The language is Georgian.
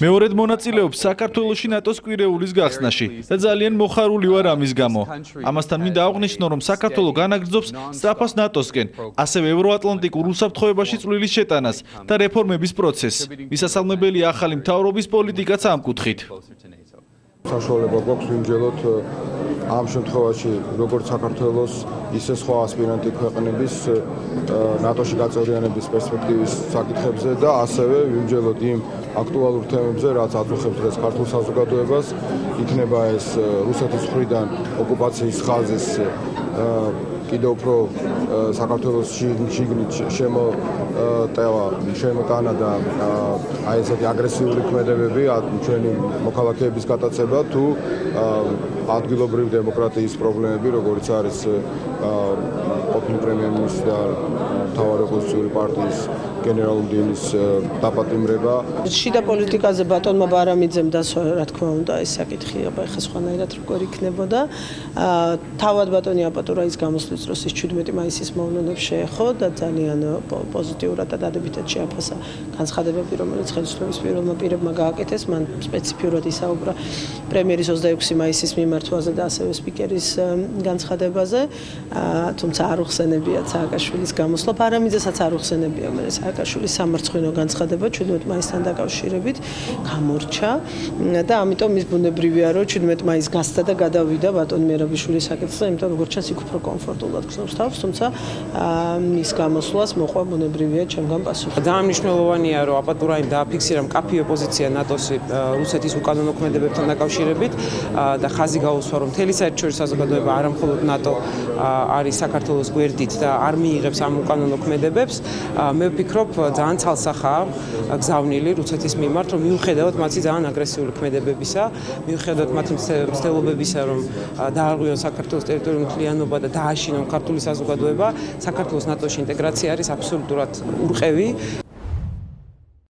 მეორედ მონაწილეობს საქართველოში ნატოს კვირეულის გახსნაში და ძალიან მოხარული ვარ ამის გამო. ამასთან მინდა აღვნიშნო, რომ საქართველო განაგრძობს სწრაფას ნატოსკენ, ასევე ევროატლანტიკურ უსაფრთხოებაში წვლილის შეტანას და რეფორმების პროცესს. მისასალმებელია ახალი მთავრობის პოლიტიკაც ამ კუთხით. საშუალება გვაქვს ვიმჯელოთ ამ შემთხვევაში როგორც საქართველოს ისე სხვა ასპირანტი ქვეყნების ნატოში გაწევრიანების პერსპექტივის საკითხებზე და ასევე ვიმჯელოთ იმ აქტუალურ თემებზე, რაც აწუხებს დღეს ქართულ საზოგადოებას, იქნება ეს რუსეთის მხრიდან ოკუპაციის ხაზის კიდევ უფრო საქართველოს შიგნით შემოტანა და აი ესეთი აგრესიული ქმედებები ჩვენი მოქალაქეების გატაცება თუ ადგილობრივი დემოკრატიის პრობლემები, როგორც არის ყოფილი პრემიერ-მინისტრი და მთავარი ოპოზიციური პარტიის გენერალური მდივნის დაპატიმრება. შიდა პოლიტიკაზე ბატონმა ბარამიძემ დასვა, რა თქმა უნდა, ეს საკითხი ეხლა სხვანაირად როგორ იქნებოდა. თავად ბატონი აპატურა ის გამოსვლის დროს ის 17 მაისის მოვლენებს შეეხო და ძალიან პოზიტიურად და დადებითად შეაფასა განცხადებები, რომელიც ხელისუფლების პირველმა პირებმა გააკეთეს. მან სპეციფიურად ისაუბრა პრემიერის 26 მაისის მიმართვაზე და ასევე სპიკერის განცხადებაზე. თუმცა არ უხსენებიათ სააკაშვილის გამოსვლა. ბარამიძესაც არ უხსენებია მე სააკაშვილის სამარცხვინო განცხადება 17 მაისთან დაკავშირებით გამორჩა და ამიტომ ის ბუნებრივია, რომ 17 მაისს გასცდა და გადავიდა ბატონი მერაბიშვილის საკითხზე, იმიტომ როგორც ჩანს იქ უფრო კომფორტულად გრძნობს თავს, თუმცა მის გამოსვლას მოყვა ბუნებრივია ჩემგან პასუხი. ძალიან მნიშვნელოვანია, რომ აპატურაიმ დააფიქსირა მკაფიო პოზიცია ნატოს რუსეთის უკანონო ქმედებებთან დაკავშირებით და ხაზი გაუსვა, რომ მთელი საერთაშორისო საზოგადოება არა მხოლოდ ნატო არის საქართველოს გვერდით და არ მიიღებს ამ უკანონო ქმედებებს. მე ვფიქრობ, ძალიან ცალსახაა გზავნილი რუსეთის მიმართ, რომ მიუხედავად მათი ძალიან აგრესიული ქმედებებისა, მიუხედავად მათი მცდელობებისა, რომ დაარღვიონ საქართველოს ტერიტორიული მთლიანობა და დააშინონ ქართული საზოგადოება, საქართველოს ნატოში ინტეგრაცია არის აბსოლუტურად ურყევი.